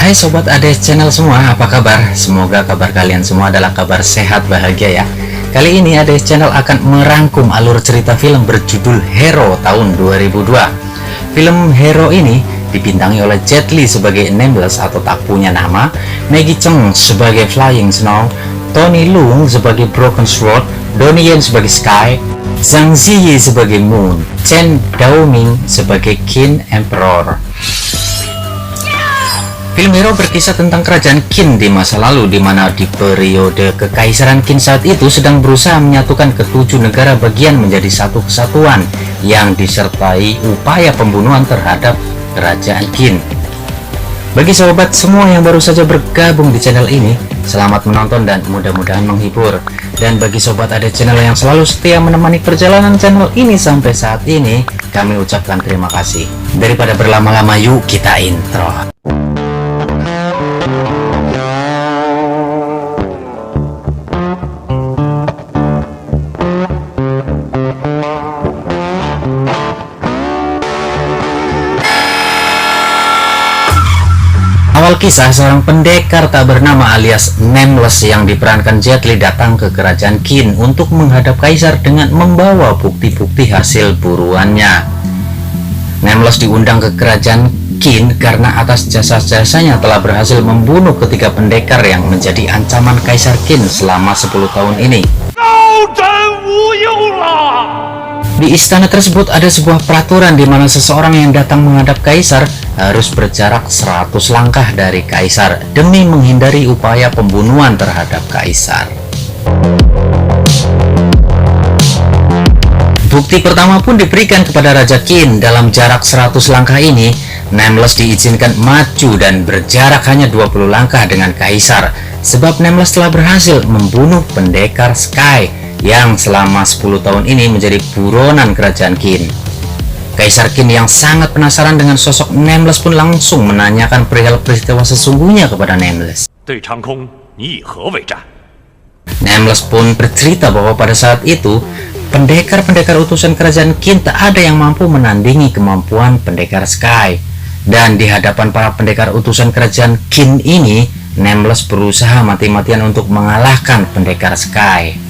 Hai Sobat ADS Channel semua, apa kabar? Semoga kabar kalian semua adalah kabar sehat bahagia ya. Kali ini ADS Channel akan merangkum alur cerita film berjudul Hero tahun 2002. Film Hero ini dibintangi oleh Jet Li sebagai Nameless atau tak punya nama, Maggie Cheung sebagai Flying Snow, Tony Leung sebagai Broken Sword, Donnie Yen sebagai Sky, Zhang Ziyi sebagai Moon, Chen Daoming sebagai Qin Emperor. Film Hero berkisah tentang kerajaan Qin di masa lalu, di mana di periode kekaisaran Qin saat itu sedang berusaha menyatukan ketujuh negara bagian menjadi satu kesatuan yang disertai upaya pembunuhan terhadap kerajaan Qin. Bagi sobat semua yang baru saja bergabung di channel ini, selamat menonton dan mudah-mudahan menghibur. Dan bagi sobat ada channel yang selalu setia menemani perjalanan channel ini sampai saat ini, kami ucapkan terima kasih. Daripada berlama-lama, yuk kita intro. Awal kisah, seorang pendekar tak bernama alias Nameless yang diperankan Jet Li datang ke kerajaan Qin untuk menghadap kaisar dengan membawa bukti-bukti hasil buruannya. Nameless diundang ke kerajaan Qin karena atas jasa-jasanya telah berhasil membunuh ketiga pendekar yang menjadi ancaman kaisar Qin selama 10 tahun ini. Di istana tersebut ada sebuah peraturan di mana seseorang yang datang menghadap kaisar harus berjarak 100 langkah dari kaisar demi menghindari upaya pembunuhan terhadap kaisar. Bukti pertama pun diberikan kepada Raja Qin. Dalam jarak 100 langkah ini, Nameless diizinkan maju dan berjarak hanya 20 langkah dengan kaisar, sebab Nameless telah berhasil membunuh pendekar Sky yang selama 10 tahun ini menjadi buronan kerajaan Qin. Kaisar Qin yang sangat penasaran dengan sosok Nameless pun langsung menanyakan perihal peristiwa sesungguhnya kepada Nameless. Nameless pun bercerita bahwa pada saat itu pendekar-pendekar utusan kerajaan Qin tak ada yang mampu menandingi kemampuan pendekar Sky. Dan di hadapan para pendekar utusan kerajaan Qin ini, Nameless berusaha mati-matian untuk mengalahkan pendekar Sky.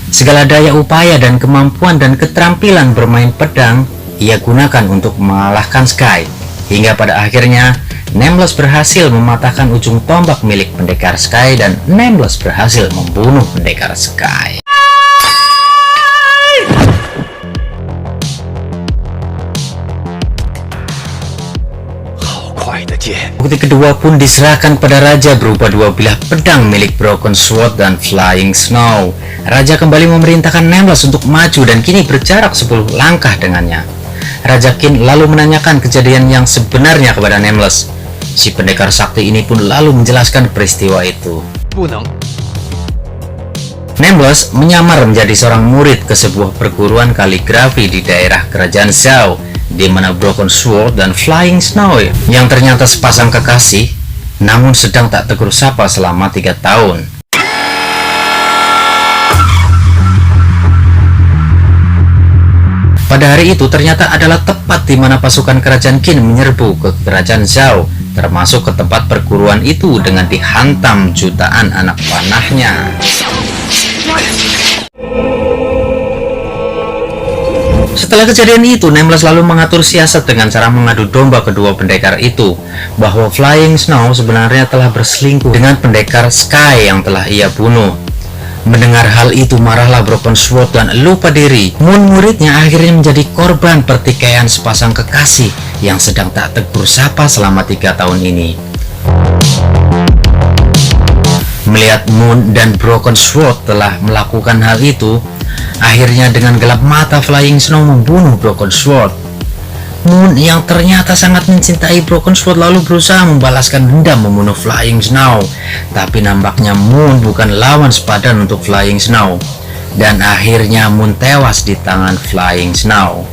Segala daya upaya dan kemampuan dan keterampilan bermain pedang ia gunakan untuk mengalahkan Sky, hingga pada akhirnya Nameless berhasil mematahkan ujung tombak milik pendekar Sky dan Nameless berhasil membunuh pendekar Sky. Bukti kedua pun diserahkan pada raja berupa dua bilah pedang milik Broken Sword dan Flying Snow. Raja kembali memerintahkan Nameless untuk maju dan kini berjarak 10 langkah dengannya. Raja Qin lalu menanyakan kejadian yang sebenarnya kepada Nameless. Si pendekar sakti ini pun lalu menjelaskan peristiwa itu. Nameless menyamar menjadi seorang murid ke sebuah perguruan kaligrafi di daerah kerajaan Zhao, di mana Broken Sword dan Flying Snow yang ternyata sepasang kekasih, namun sedang tak tegur sapa selama 3 tahun. Pada hari itu ternyata adalah tepat di mana pasukan kerajaan Qin menyerbu ke kerajaan Zhao, termasuk ke tempat perguruan itu dengan dihantam jutaan anak panahnya. Setelah kejadian itu, Nameless lalu mengatur siasat dengan cara mengadu domba kedua pendekar itu, bahwa Flying Snow sebenarnya telah berselingkuh dengan pendekar Sky yang telah ia bunuh. Mendengar hal itu, marahlah Broken Sword dan lupa diri. Moon muridnya akhirnya menjadi korban pertikaian sepasang kekasih yang sedang tak tegur sapa selama 3 tahun ini. Melihat Moon dan Broken Sword telah melakukan hal itu, akhirnya dengan gelap mata Flying Snow membunuh Broken Sword. Moon yang ternyata sangat mencintai Broken Sword lalu berusaha membalaskan dendam membunuh Flying Snow. Tapi nampaknya Moon bukan lawan sepadan untuk Flying Snow. Dan akhirnya Moon tewas di tangan Flying Snow.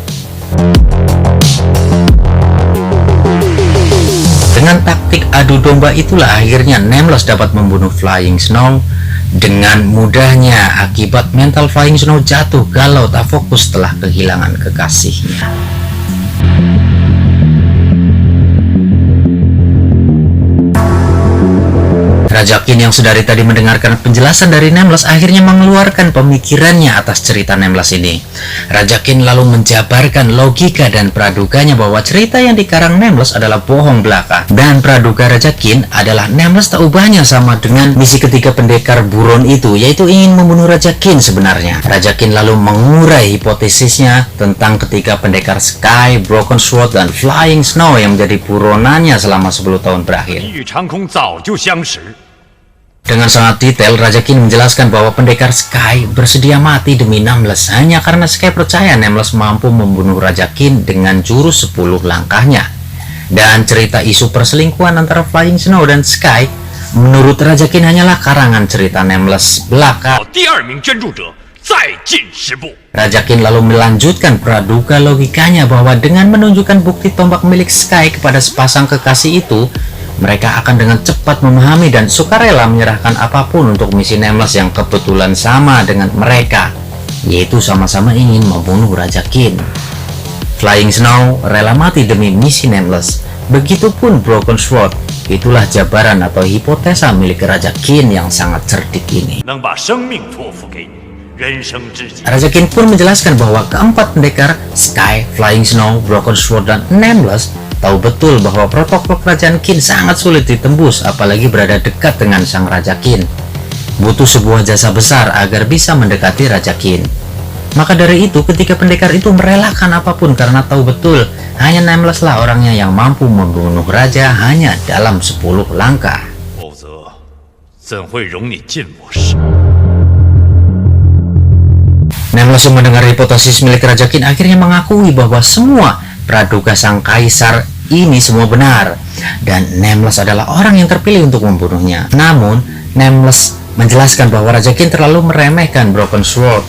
Dengan taktik adu domba itulah akhirnya Nameless dapat membunuh Flying Snow dengan mudahnya akibat mental Flying Snow jatuh galau tak fokus setelah kehilangan kekasihnya. Raja Qin yang sedari tadi mendengarkan penjelasan dari Nameless akhirnya mengeluarkan pemikirannya atas cerita Nameless ini. Raja Qin lalu menjabarkan logika dan praduganya bahwa cerita yang dikarang Nameless adalah bohong belaka. Dan praduga Raja Qin adalah Nameless tak ubahnya sama dengan misi ketiga pendekar buron itu, yaitu ingin membunuh Raja Qin sebenarnya. Raja Qin lalu mengurai hipotesisnya tentang ketiga pendekar Sky, Broken Sword, dan Flying Snow yang menjadi buronannya selama 10 tahun berakhir. Dengan sangat detail, Raja Qin menjelaskan bahwa pendekar Sky bersedia mati demi Nameless hanya karena Sky percaya Nameless mampu membunuh Raja Qin dengan jurus 10 langkahnya. Dan cerita isu perselingkuhan antara Flying Snow dan Sky menurut Raja Qin hanyalah karangan cerita Nameless belaka. Raja Qin lalu melanjutkan praduga logikanya bahwa dengan menunjukkan bukti tombak milik Sky kepada sepasang kekasih itu, mereka akan dengan cepat memahami dan sukarela menyerahkan apapun untuk misi Nameless yang kebetulan sama dengan mereka, yaitu sama-sama ingin membunuh Raja Qin. Flying Snow rela mati demi misi Nameless, begitupun Broken Sword. Itulah jabaran atau hipotesa milik Raja Qin yang sangat cerdik ini. Raja Qin pun menjelaskan bahwa keempat pendekar Sky, Flying Snow, Broken Sword, dan Nameless tahu betul bahwa protokol kerajaan Qin sangat sulit ditembus, apalagi berada dekat dengan sang Raja Qin. Butuh sebuah jasa besar agar bisa mendekati Raja Qin. Maka dari itu, ketiga pendekar itu merelakan apapun karena tahu betul hanya Nameless lah orangnya yang mampu membunuh Raja hanya dalam 10 langkah. Nameless yang mendengar hipotesis milik Raja Qin akhirnya mengakui bahwa semua praduga sang kaisar ini semua benar, dan Nameless adalah orang yang terpilih untuk membunuhnya. Namun, Nameless menjelaskan bahwa Raja Qin terlalu meremehkan Broken Sword.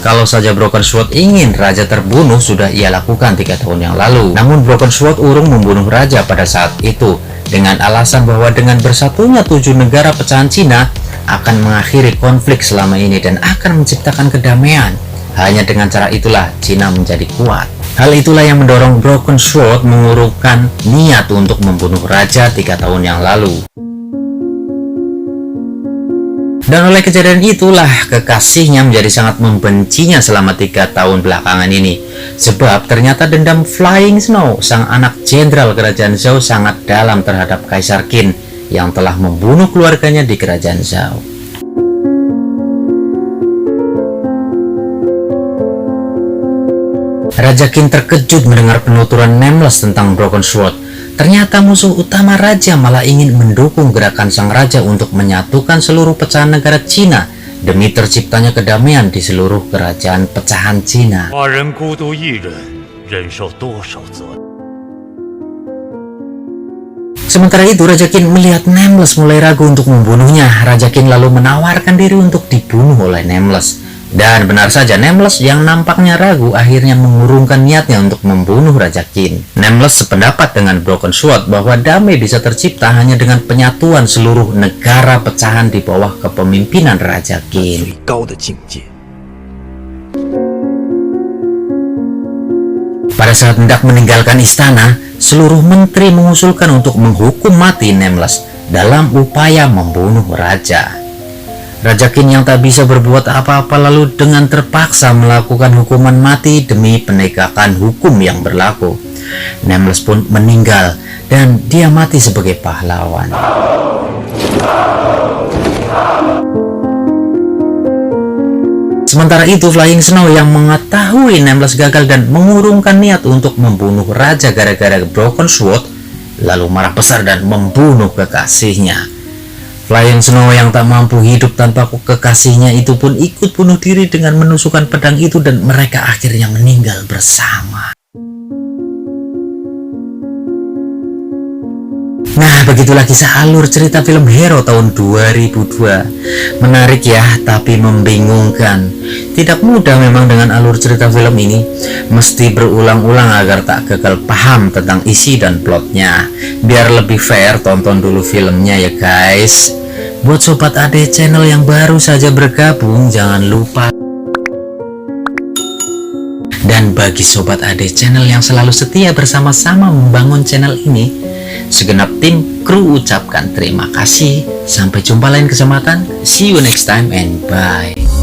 Kalau saja Broken Sword ingin Raja terbunuh, sudah ia lakukan 3 tahun yang lalu. Namun Broken Sword urung membunuh Raja pada saat itu, dengan alasan bahwa dengan bersatunya 7 negara pecahan Cina akan mengakhiri konflik selama ini dan akan menciptakan kedamaian. Hanya dengan cara itulah Cina menjadi kuat. Hal itulah yang mendorong Broken Sword mengurungkan niat untuk membunuh Raja 3 tahun yang lalu. Dan oleh kejadian itulah kekasihnya menjadi sangat membencinya selama 3 tahun belakangan ini. Sebab ternyata dendam Flying Snow, sang anak jenderal kerajaan Zhou, sangat dalam terhadap Kaisar Qin yang telah membunuh keluarganya di kerajaan Zhou. Raja Qin terkejut mendengar penuturan Nameless tentang Broken Sword. Ternyata musuh utama Raja malah ingin mendukung gerakan sang Raja untuk menyatukan seluruh pecahan negara Cina demi terciptanya kedamaian di seluruh kerajaan pecahan Cina. Sementara itu, Raja Qin melihat Nameless mulai ragu untuk membunuhnya. Raja Qin lalu menawarkan diri untuk dibunuh oleh Nameless. Dan benar saja, Nameless yang nampaknya ragu akhirnya mengurungkan niatnya untuk membunuh Raja Qin. Nameless sependapat dengan Broken Sword bahwa damai bisa tercipta hanya dengan penyatuan seluruh negara pecahan di bawah kepemimpinan Raja Qin. Pada saat hendak meninggalkan istana, seluruh menteri mengusulkan untuk menghukum mati Nameless dalam upaya membunuh Raja. Raja Qin yang tak bisa berbuat apa-apa lalu dengan terpaksa melakukan hukuman mati demi penegakan hukum yang berlaku. Nameless pun meninggal dan dia mati sebagai pahlawan. Sementara itu, Flying Snow yang mengetahui Nameless gagal dan mengurungkan niat untuk membunuh Raja gara-gara Broken Sword, lalu marah besar dan membunuh kekasihnya. Flying Snow yang tak mampu hidup tanpa kekasihnya itu pun ikut bunuh diri dengan menusukkan pedang itu dan mereka akhirnya meninggal bersama. Nah, begitulah kisah alur cerita film Hero tahun 2002. Menarik ya, tapi membingungkan. Tidak mudah memang dengan alur cerita film ini. Mesti berulang-ulang agar tak gagal paham tentang isi dan plotnya. Biar lebih fair, tonton dulu filmnya ya guys. Buat Sobat Ade channel yang baru saja bergabung, jangan lupa. Dan bagi Sobat Ade channel yang selalu setia bersama-sama membangun channel ini, Segenap tim kru ucapkan terima kasih. Sampai jumpa lain kesempatan. See you next time and bye.